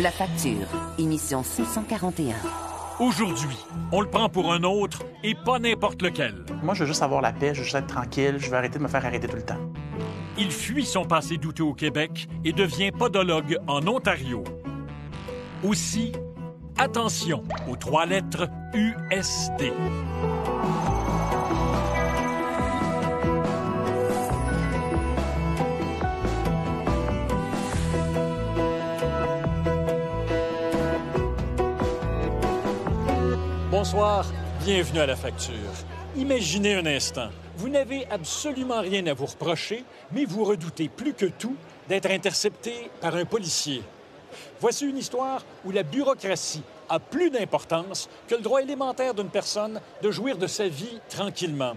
La facture, émission 641. Aujourd'hui, on le prend pour un autre et pas n'importe lequel. Moi, je veux juste avoir la paix, je veux juste être tranquille, je veux arrêter de me faire arrêter tout le temps. Il fuit son passé douteux au Québec et devient podologue en Ontario. Aussi, attention aux 3 lettres USD. Bonsoir, bienvenue à La Facture. Imaginez un instant, vous n'avez absolument rien à vous reprocher, mais vous redoutez plus que tout d'être intercepté par un policier. Voici une histoire où la bureaucratie a plus d'importance que le droit élémentaire d'une personne de jouir de sa vie tranquillement.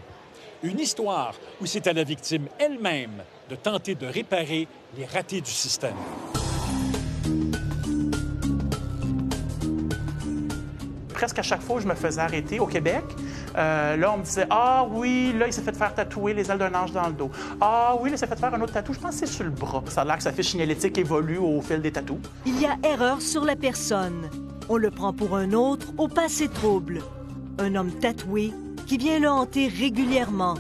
Une histoire où c'est à la victime elle-même de tenter de réparer les ratés du système. Presque à chaque fois où je me faisais arrêter au Québec, là, on me disait « Ah oui, là, il s'est fait faire tatouer les ailes d'un ange dans le dos. Ah oui, là, il s'est fait faire un autre tatou. Je pense que c'est sur le bras. » Ça a l'air que sa fiche signalétique évolue au fil des tatous. Il y a erreur sur la personne. On le prend pour un autre au passé trouble. Un homme tatoué qui vient le hanter régulièrement.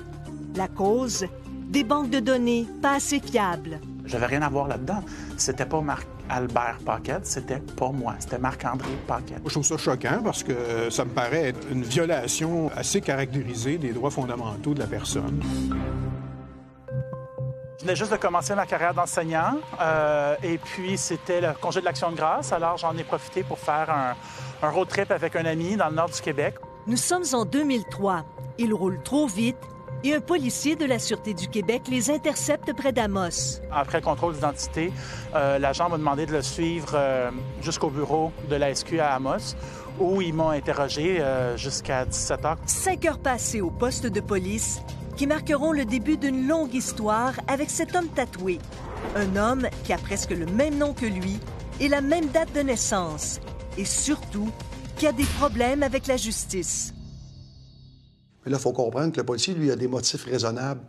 La cause? Des banques de données pas assez fiables. J'avais rien à voir là-dedans. C'était pas Marc-Albert Paquette, c'était pas moi. C'était Marc-André Paquette. Je trouve ça choquant parce que ça me paraît être une violation assez caractérisée des droits fondamentaux de la personne. Je venais juste de commencer ma carrière d'enseignant et puis c'était le congé de l'Action de grâce. Alors j'en ai profité pour faire un road trip avec un ami dans le nord du Québec. Nous sommes en 2003. Ils roulent trop vite et un policier de la Sûreté du Québec les intercepte près d'Amos. Après le contrôle d'identité, l'agent m'a demandé de le suivre jusqu'au bureau de la SQ à Amos, où ils m'ont interrogé jusqu'à 17 h. 5 heures passées au poste de police qui marqueront le début d'une longue histoire avec cet homme tatoué. Un homme qui a presque le même nom que lui et la même date de naissance. Et surtout, qui a des problèmes avec la justice. Mais là, il faut comprendre que le policier, lui, a des motifs raisonnables.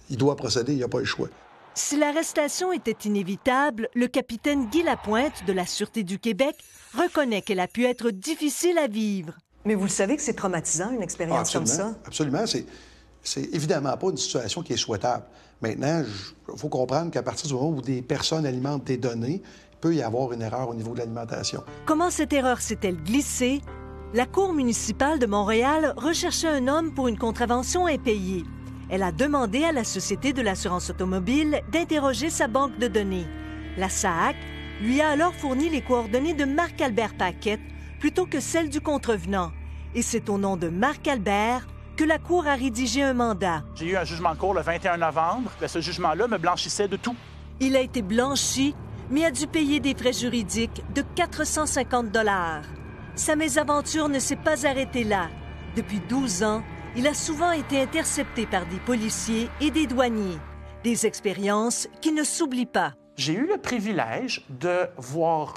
Il doit procéder, il n'a pas le choix. Si l'arrestation était inévitable, le capitaine Guy Lapointe de la Sûreté du Québec reconnaît qu'elle a pu être difficile à vivre. Mais vous le savez que c'est traumatisant, une expérience comme ça? Absolument. C'est évidemment pas une situation qui est souhaitable. Maintenant, il faut comprendre qu'à partir du moment où des personnes alimentent des données, il peut y avoir une erreur au niveau de l'alimentation. Comment cette erreur s'est-elle glissée? La Cour municipale de Montréal recherchait un homme pour une contravention impayée. Elle a demandé à la Société de l'assurance automobile d'interroger sa banque de données. La SAAC lui a alors fourni les coordonnées de Marc-Albert Paquette plutôt que celles du contrevenant. Et c'est au nom de Marc-Albert que la Cour a rédigé un mandat. J'ai eu un jugement de cour le 21 novembre. Ce jugement-là me blanchissait de tout. Il a été blanchi, mais a dû payer des frais juridiques de 450 $. Sa mésaventure ne s'est pas arrêtée là. Depuis 12 ans, il a souvent été intercepté par des policiers et des douaniers. Des expériences qui ne s'oublient pas. J'ai eu le privilège de voir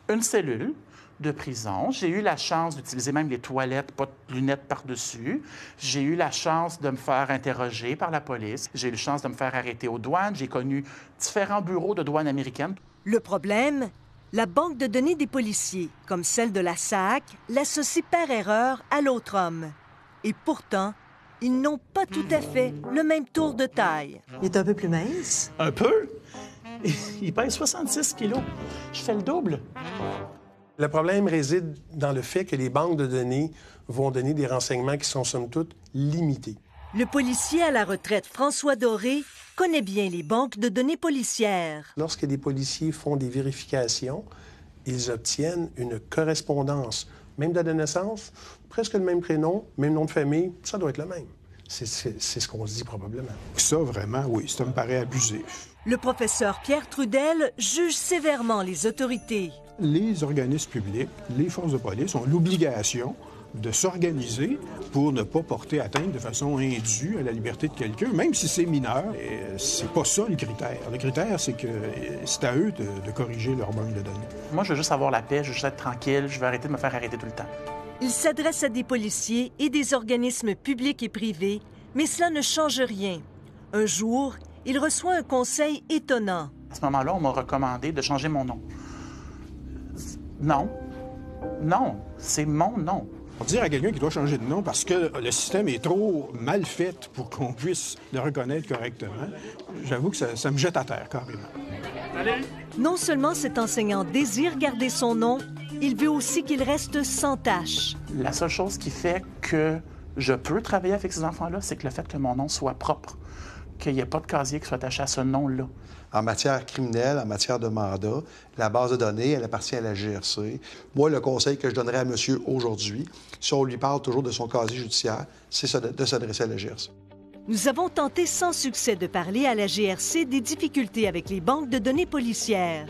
une cellule de prison. J'ai eu la chance d'utiliser même les toilettes, pas de lunettes par-dessus. J'ai eu la chance de me faire interroger par la police. J'ai eu la chance de me faire arrêter aux douanes. J'ai connu différents bureaux de douane américaines. Le problème? La banque de données des policiers, comme celle de la SAAC, l'associe par erreur à l'autre homme. Et pourtant, ils n'ont pas tout à fait le même tour de taille. Il est un peu plus mince. Un peu? Il pèse 66 kilos. Je fais le double. Le problème réside dans le fait que les banques de données vont donner des renseignements qui sont, somme toute, limités. Le policier à la retraite François Doré connaît bien les banques de données policières. Lorsque des policiers font des vérifications, ils obtiennent une correspondance. Même date de naissance, presque le même prénom, même nom de famille, ça doit être le même. C'est ce qu'on se dit probablement. Ça, vraiment, oui, ça me paraît abusif. Le professeur Pierre Trudel juge sévèrement les autorités. Les organismes publics, les forces de police ont l'obligation de s'organiser pour ne pas porter atteinte de façon indue à la liberté de quelqu'un, même si c'est mineur. Et c'est pas ça le critère. Le critère, c'est que c'est à eux de corriger leur banque de données. Moi, je veux juste avoir la paix, je veux juste être tranquille, je veux arrêter de me faire arrêter tout le temps. Il s'adresse à des policiers et des organismes publics et privés, mais cela ne change rien. Un jour, il reçoit un conseil étonnant. À ce moment-là, on m'a recommandé de changer mon nom. Non. Non. C'est mon nom. Pour dire à quelqu'un qu'il doit changer de nom parce que le système est trop mal fait pour qu'on puisse le reconnaître correctement, j'avoue que ça me jette à terre, carrément. Non seulement cet enseignant désire garder son nom, il veut aussi qu'il reste sans tache. La seule chose qui fait que je peux travailler avec ces enfants-là, c'est que le fait que mon nom soit propre, qu'il n'y ait pas de casier qui soit attaché à ce nom-là. En matière criminelle, en matière de mandat, la base de données, elle appartient à la GRC. Moi, le conseil que je donnerais à monsieur aujourd'hui, si on lui parle toujours de son casier judiciaire, c'est de s'adresser à la GRC. Nous avons tenté sans succès de parler à la GRC des difficultés avec les banques de données policières.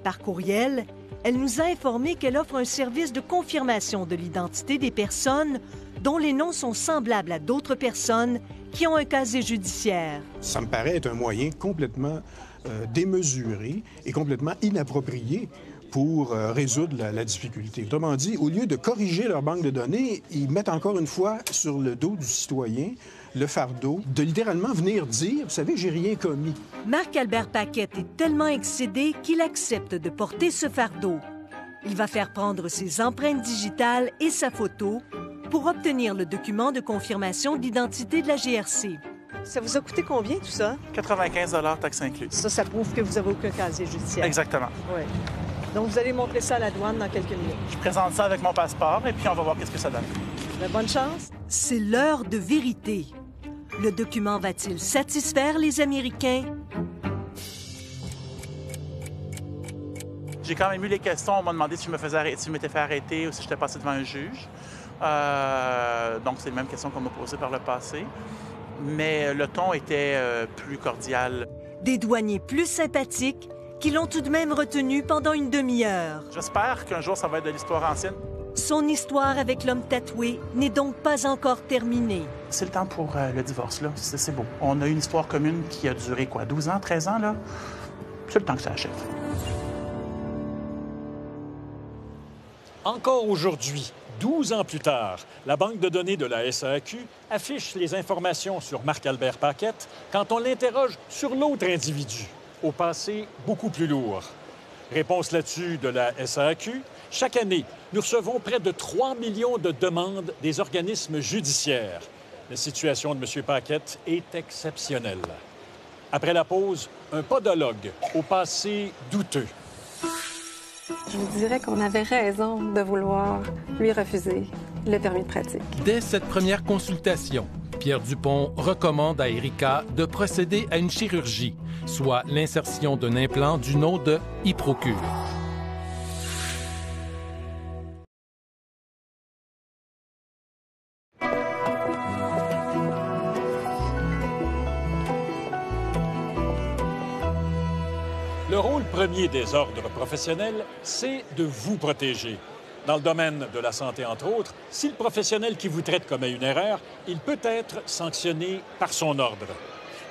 Par courriel, elle nous a informé qu'elle offre un service de confirmation de l'identité des personnes dont les noms sont semblables à d'autres personnes qui ont un casier judiciaire. Ça me paraît être un moyen complètement démesuré et complètement inapproprié pour résoudre la difficulté. Autrement dit, au lieu de corriger leur banque de données, ils mettent encore une fois sur le dos du citoyen le fardeau de littéralement venir dire « Vous savez, j'ai rien commis ». Marc-Albert Paquette est tellement excédé qu'il accepte de porter ce fardeau. Il va faire prendre ses empreintes digitales et sa photo pour obtenir le document de confirmation d'identité de la GRC. Ça vous a coûté combien, tout ça? 95 $ taxes incluses. Ça prouve que vous n'avez aucun casier judiciaire. Exactement. Oui. Donc, vous allez montrer ça à la douane dans quelques minutes. Je présente ça avec mon passeport et puis on va voir qu'est-ce que ça donne. Bonne chance. C'est l'heure de vérité. Le document va-t-il satisfaire les Américains? J'ai quand même eu les questions. On m'a demandé si je m'étais fait arrêter ou si j'étais passé devant un juge. Donc, c'est les mêmes questions qu'on m'a posées par le passé. Mais le ton était plus cordial. Des douaniers plus sympathiques qui l'ont tout de même retenu pendant une demi-heure. J'espère qu'un jour, ça va être de l'histoire ancienne. Son histoire avec l'homme tatoué n'est donc pas encore terminée. C'est le temps pour le divorce, là. C'est beau. On a une histoire commune qui a duré, 12 ans, 13 ans, là? C'est le temps que ça achève. Encore aujourd'hui, 12 ans plus tard, la banque de données de la SAQ affiche les informations sur Marc-Albert Paquette quand on l'interroge sur l'autre individu, au passé beaucoup plus lourd. Réponse là-dessus de la SAQ, chaque année, nous recevons près de 3 millions de demandes des organismes judiciaires. La situation de M. Paquette est exceptionnelle. Après la pause, un podologue au passé douteux. Je vous dirais qu'on avait raison de vouloir lui refuser le permis de pratique. Dès cette première consultation, Pierre Dupont recommande à Erika de procéder à une chirurgie, soit l'insertion d'un implant du nom de Hyprocure. Le rôle premier des ordres professionnels, c'est de vous protéger. Dans le domaine de la santé, entre autres, si le professionnel qui vous traite commet une erreur, il peut être sanctionné par son ordre.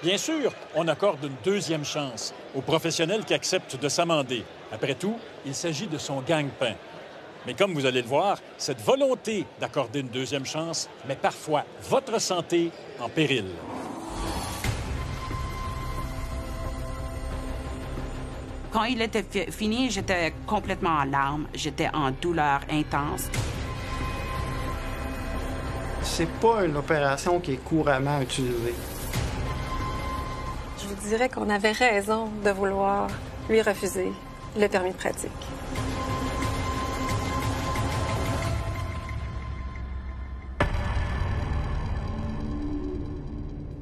Bien sûr, on accorde une deuxième chance au professionnel qui accepte de s'amender. Après tout, il s'agit de son gagne-pain. Mais comme vous allez le voir, cette volonté d'accorder une deuxième chance met parfois votre santé en péril. Quand il était fini, j'étais complètement en larmes. J'étais en douleur intense. C'est pas une opération qui est couramment utilisée. Je vous dirais qu'on avait raison de vouloir lui refuser le permis de pratique.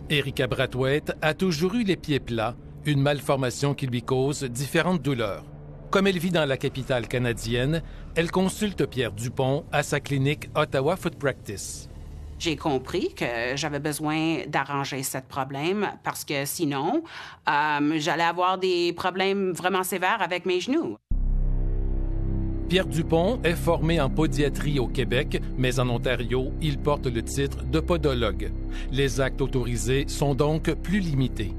Erika Brathwaite a toujours eu les pieds plats, une malformation qui lui cause différentes douleurs. Comme elle vit dans la capitale canadienne, elle consulte Pierre Dupont à sa clinique Ottawa Foot Practice. J'ai compris que j'avais besoin d'arranger ce problème parce que sinon, j'allais avoir des problèmes vraiment sévères avec mes genoux. Pierre Dupont est formé en podiatrie au Québec, mais en Ontario, il porte le titre de podologue. Les actes autorisés sont donc plus limités.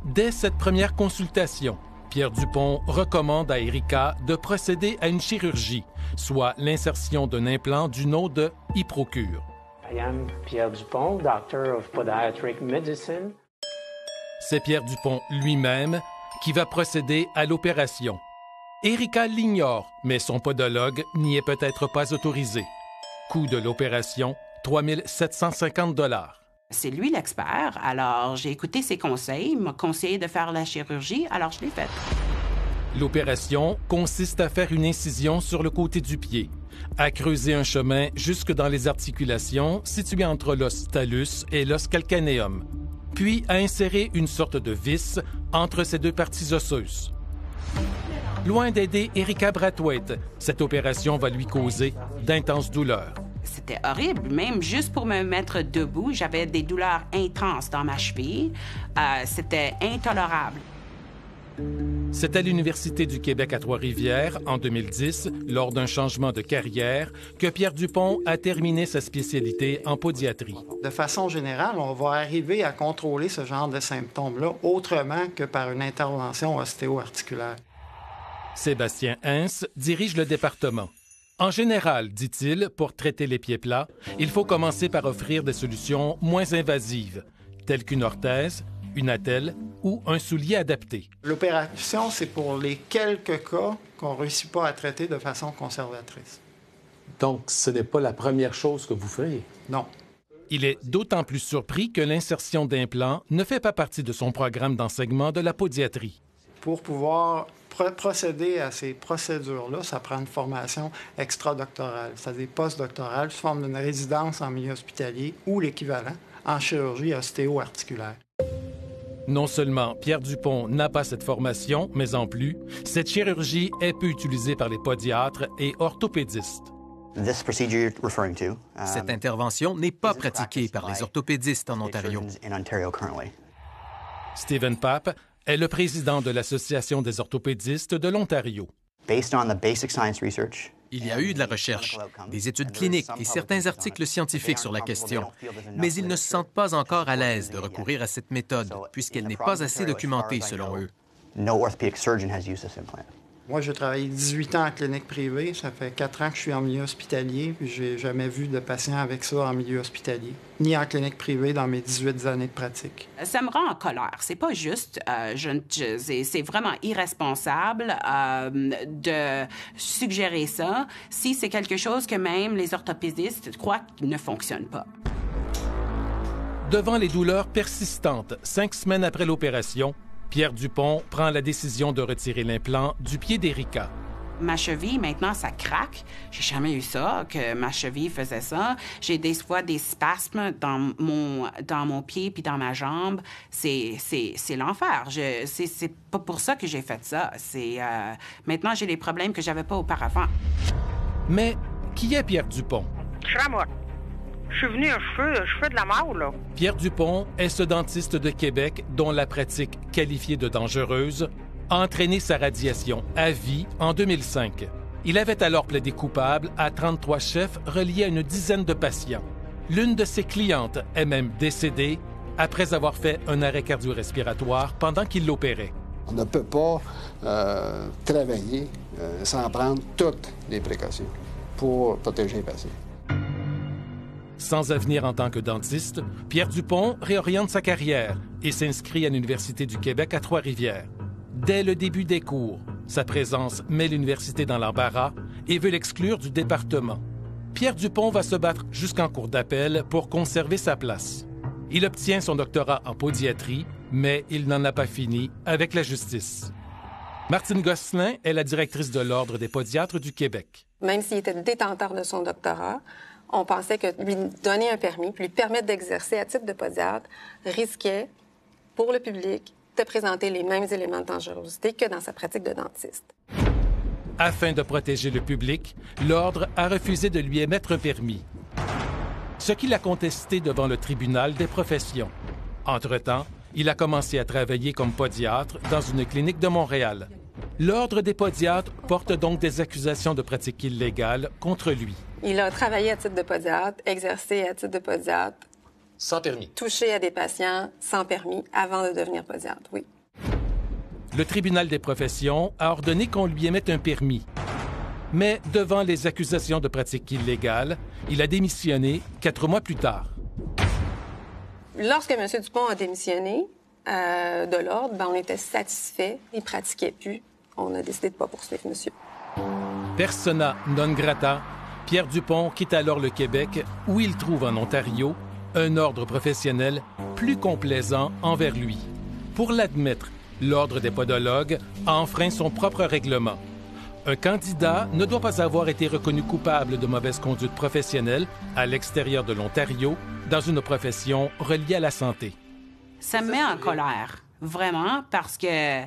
Dès cette première consultation, Pierre Dupont recommande à Erika de procéder à une chirurgie, soit l'insertion d'un implant du nom de Hyprocure. I am Pierre Dupont, Doctor of Podiatric Medicine. C'est Pierre Dupont lui-même qui va procéder à l'opération. Erika l'ignore, mais son podologue n'y est peut-être pas autorisé. Coût de l'opération, 3 750 $. C'est lui l'expert, alors j'ai écouté ses conseils, il m'a conseillé de faire la chirurgie, alors je l'ai faite. L'opération consiste à faire une incision sur le côté du pied, à creuser un chemin jusque dans les articulations situées entre l'os talus et l'os calcaneum, puis à insérer une sorte de vis entre ces deux parties osseuses. Loin d'aider Erika Brathwaite, cette opération va lui causer d'intenses douleurs. C'était horrible. Même juste pour me mettre debout, j'avais des douleurs intenses dans ma cheville. C'était intolérable. C'est à l'Université du Québec à Trois-Rivières, en 2010, lors d'un changement de carrière, que Pierre Dupont a terminé sa spécialité en podiatrie. De façon générale, on va arriver à contrôler ce genre de symptômes-là autrement que par une intervention ostéo-articulaire. Sébastien Hens dirige le département. En général, dit-il, pour traiter les pieds plats, il faut commencer par offrir des solutions moins invasives, telles qu'une orthèse, une attelle ou un soulier adapté. L'opération, c'est pour les quelques cas qu'on ne réussit pas à traiter de façon conservatrice. Donc, ce n'est pas la première chose que vous ferez? Non. Il est d'autant plus surpris que l'insertion d'implants ne fait pas partie de son programme d'enseignement de la podiatrie. Pour pouvoir procéder à ces procédures-là, ça prend une formation extradoctorale, c'est-à-dire postdoctorale, sous forme d'une résidence en milieu hospitalier ou l'équivalent en chirurgie ostéo-articulaire. Non seulement Pierre Dupont n'a pas cette formation, mais en plus, cette chirurgie est peu utilisée par les podiatres et orthopédistes. Cette intervention n'est pas pratiquée par les orthopédistes en Ontario. Stephen Papp est le président de l'Association des orthopédistes de l'Ontario. Il y a eu de la recherche, des études cliniques et certains articles scientifiques sur la question, mais ils ne se sentent pas encore à l'aise de recourir à cette méthode puisqu'elle n'est pas assez documentée selon eux. Moi, j'ai travaillé 18 ans en clinique privée. Ça fait 4 ans que je suis en milieu hospitalier, puis j'ai jamais vu de patient avec ça en milieu hospitalier, ni en clinique privée dans mes 18 années de pratique. Ça me rend en colère. C'est pas juste. C'est vraiment irresponsable de suggérer ça si c'est quelque chose que même les orthopédistes croient qu'il ne fonctionne pas. Devant les douleurs persistantes, 5 semaines après l'opération, Pierre Dupont prend la décision de retirer l'implant du pied d'Erika. Ma cheville, maintenant, ça craque. J'ai jamais eu ça, que ma cheville faisait ça. J'ai des fois des spasmes dans mon pied puis dans ma jambe. C'est l'enfer. C'est pas pour ça que j'ai fait ça. Maintenant, j'ai des problèmes que j'avais pas auparavant. Mais qui est Pierre Dupont? Je suis morte. Je suis venu, je fais de la mort, là. Pierre Dupont est ce dentiste de Québec dont la pratique qualifiée de dangereuse a entraîné sa radiation à vie en 2005. Il avait alors plaidé coupable à 33 chefs reliés à une dizaine de patients. L'une de ses clientes est même décédée après avoir fait un arrêt cardio-respiratoire pendant qu'il l'opérait. On ne peut pas travailler sans prendre toutes les précautions pour protéger les patients. Sans avenir en tant que dentiste, Pierre Dupont réoriente sa carrière et s'inscrit à l'Université du Québec à Trois-Rivières. Dès le début des cours, sa présence met l'université dans l'embarras et veut l'exclure du département. Pierre Dupont va se battre jusqu'en cour d'appel pour conserver sa place. Il obtient son doctorat en podiatrie, mais il n'en a pas fini avec la justice. Martine Gosselin est la directrice de l'Ordre des podiatres du Québec. Même s'il était détenteur de son doctorat, on pensait que lui donner un permis, puis lui permettre d'exercer à titre de podiatre, risquait, pour le public, de présenter les mêmes éléments de dangerosité que dans sa pratique de dentiste. Afin de protéger le public, l'Ordre a refusé de lui émettre un permis, ce qu'il a contesté devant le tribunal des professions. Entre-temps, il a commencé à travailler comme podiatre dans une clinique de Montréal. L'Ordre des podiatres porte donc des accusations de pratique illégale contre lui. Il a travaillé à titre de podiatre, exercé à titre de podiatre. Sans permis. Touché à des patients sans permis avant de devenir podiatre, oui. Le tribunal des professions a ordonné qu'on lui émette un permis. Mais devant les accusations de pratique illégale, il a démissionné 4 mois plus tard. Lorsque M. Dupont a démissionné de l'Ordre, on était satisfait. Il ne pratiquait plus on a décidé de ne pas poursuivre monsieur. Persona non grata, Pierre Dupont quitte alors le Québec, où il trouve en Ontario un ordre professionnel plus complaisant envers lui. Pour l'admettre, l'Ordre des podologues a enfreint son propre règlement. Un candidat ne doit pas avoir été reconnu coupable de mauvaise conduite professionnelle à l'extérieur de l'Ontario dans une profession reliée à la santé. Ça me met en colère, vraiment, parce que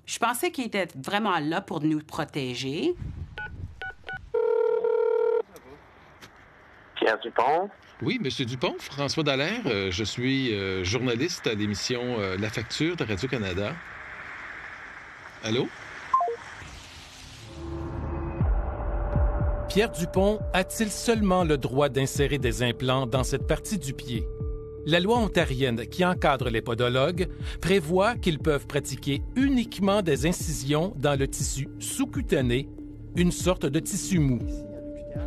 je pensais qu'il était vraiment là pour nous protéger. Pierre Dupont. Oui, M. Dupont, François Dallaire. Je suis journaliste à l'émission La Facture de Radio-Canada. Allô? Pierre Dupont a-t-il seulement le droit d'insérer des implants dans cette partie du pied? La loi ontarienne qui encadre les podologues prévoit qu'ils peuvent pratiquer uniquement des incisions dans le tissu sous-cutané, une sorte de tissu mou.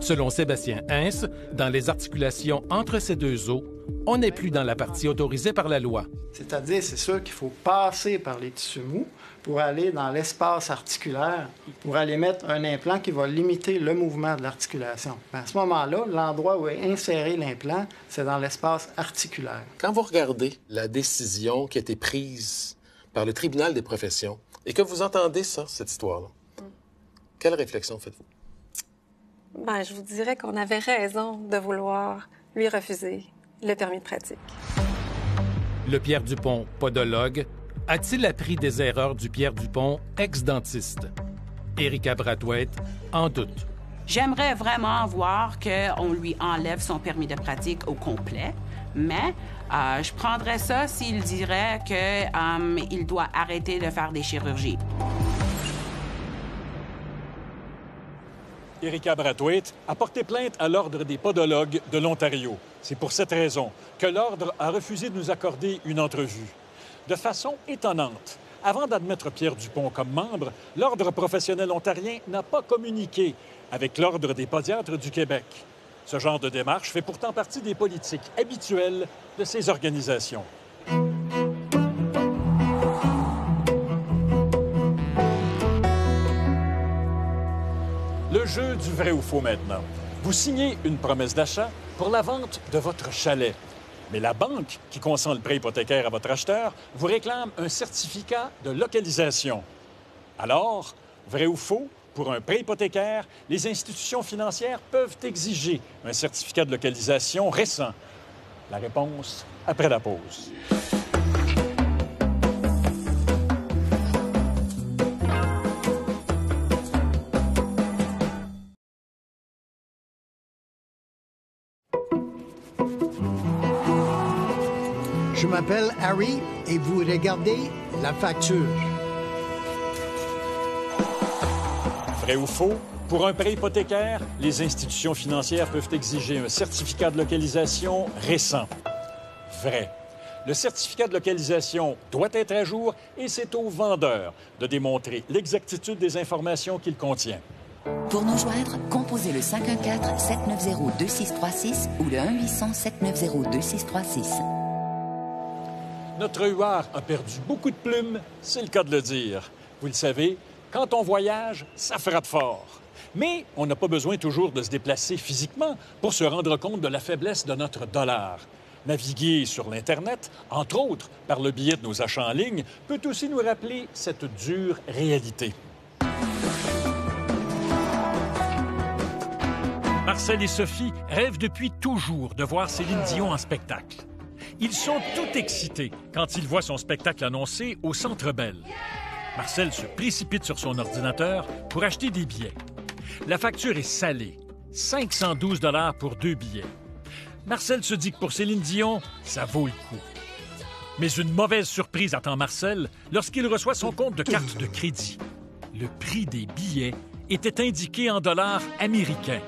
Selon Sébastien Hintz, dans les articulations entre ces deux os, on n'est plus dans la partie autorisée par la loi. C'est-à-dire, c'est sûr qu'il faut passer par les tissus mous pour aller dans l'espace articulaire, pour aller mettre un implant qui va limiter le mouvement de l'articulation. À ce moment-là, l'endroit où est inséré l'implant, c'est dans l'espace articulaire. Quand vous regardez la décision qui a été prise par le tribunal des professions et que vous entendez ça, cette histoire-là, quelle réflexion faites-vous? Bien, je vous dirais qu'on avait raison de vouloir lui refuser le permis de pratique. Le Pierre Dupont, podologue, a-t-il appris des erreurs du Pierre Dupont, ex-dentiste? Érica Brathwaite en doute. J'aimerais vraiment voir qu'on lui enlève son permis de pratique au complet, mais je prendrais ça s'il dirait qu'il doit arrêter de faire des chirurgies. Érica Brathwaite a porté plainte à l'Ordre des podologues de l'Ontario. C'est pour cette raison que l'Ordre a refusé de nous accorder une entrevue. De façon étonnante, avant d'admettre Pierre Dupont comme membre, l'Ordre professionnel ontarien n'a pas communiqué avec l'Ordre des podiatres du Québec. Ce genre de démarche fait pourtant partie des politiques habituelles de ces organisations. Le jeu du vrai ou faux maintenant. Vous signez une promesse d'achat pour la vente de votre chalet. Mais la banque qui consent le prêt hypothécaire à votre acheteur vous réclame un certificat de localisation. Alors, vrai ou faux, pour un prêt hypothécaire, les institutions financières peuvent exiger un certificat de localisation récent. La réponse après la pause. Je m'appelle Harry et vous regardez La Facture. Vrai ou faux? Pour un prêt hypothécaire, les institutions financières peuvent exiger un certificat de localisation récent. Vrai. Le certificat de localisation doit être à jour et c'est au vendeur de démontrer l'exactitude des informations qu'il contient. Pour nous joindre, composez le 514-790-2636 ou le 1-800-790-2636. Notre huard a perdu beaucoup de plumes, c'est le cas de le dire. Vous le savez, quand on voyage, ça frappe fort. Mais on n'a pas besoin toujours de se déplacer physiquement pour se rendre compte de la faiblesse de notre dollar. Naviguer sur l'Internet, entre autres par le biais de nos achats en ligne, peut aussi nous rappeler cette dure réalité. Marcel et Sophie rêvent depuis toujours de voir Céline Dion en spectacle. Ils sont tout excités quand ils voient son spectacle annoncé au Centre Bell. Marcel se précipite sur son ordinateur pour acheter des billets. La facture est salée, 512 $ pour 2 billets. Marcel se dit que pour Céline Dion, ça vaut le coup. Mais une mauvaise surprise attend Marcel lorsqu'il reçoit son compte de carte de crédit. Le prix des billets était indiqué en dollars américains.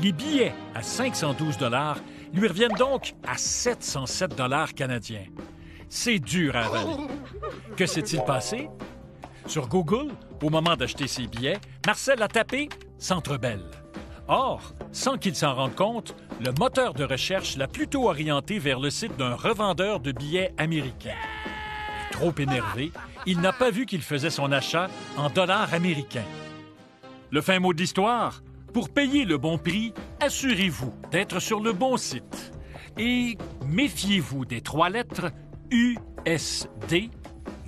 Les billets à 512 $ lui reviennent donc à 707 $ canadiens. C'est dur à avaler. Que s'est-il passé? Sur Google, au moment d'acheter ses billets, Marcel a tapé « Centre Bell ». Or, sans qu'il s'en rende compte, le moteur de recherche l'a plutôt orienté vers le site d'un revendeur de billets américain. Trop énervé, il n'a pas vu qu'il faisait son achat en dollars américains. Le fin mot de l'histoire, pour payer le bon prix, assurez-vous d'être sur le bon site. Et méfiez-vous des 3 lettres USD,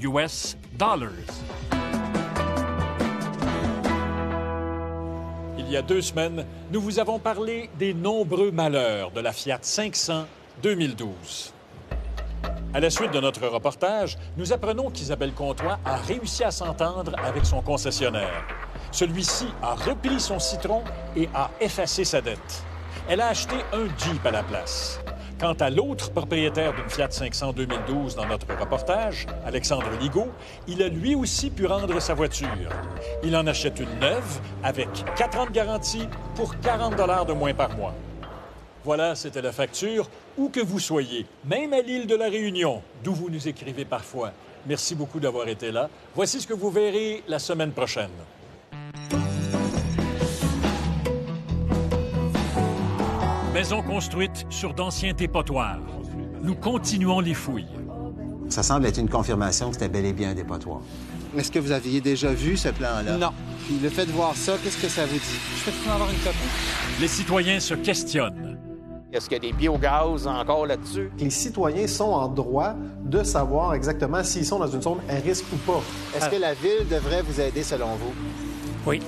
US Dollars. Il y a 2 semaines, nous vous avons parlé des nombreux malheurs de la Fiat 500 2012. À la suite de notre reportage, nous apprenons qu'Isabelle Comtois a réussi à s'entendre avec son concessionnaire. Celui-ci a repris son Citroën et a effacé sa dette. Elle a acheté un Jeep à la place. Quant à l'autre propriétaire d'une Fiat 500 2012 dans notre reportage, Alexandre Ligaud, il a lui aussi pu rendre sa voiture. Il en achète une neuve avec 4 ans de garantie pour 40 $ de moins par mois. Voilà, c'était la facture, où que vous soyez, même à l'île de la Réunion, d'où vous nous écrivez parfois. Merci beaucoup d'avoir été là. Voici ce que vous verrez la semaine prochaine. Maison construite sur d'anciens dépotoirs. Nous continuons les fouilles. Ça semble être une confirmation que c'était bel et bien un dépotoir. Est-ce que vous aviez déjà vu ce plan-là? Non. Puis le fait de voir ça, qu'est-ce que ça vous dit? Je peux avoir une copie? Les citoyens se questionnent. Est-ce qu'il y a des biogaz encore là-dessus? Les citoyens sont en droit de savoir exactement s'ils sont dans une zone à risque ou pas. Est-ce que la Ville devrait vous aider selon vous? Oui.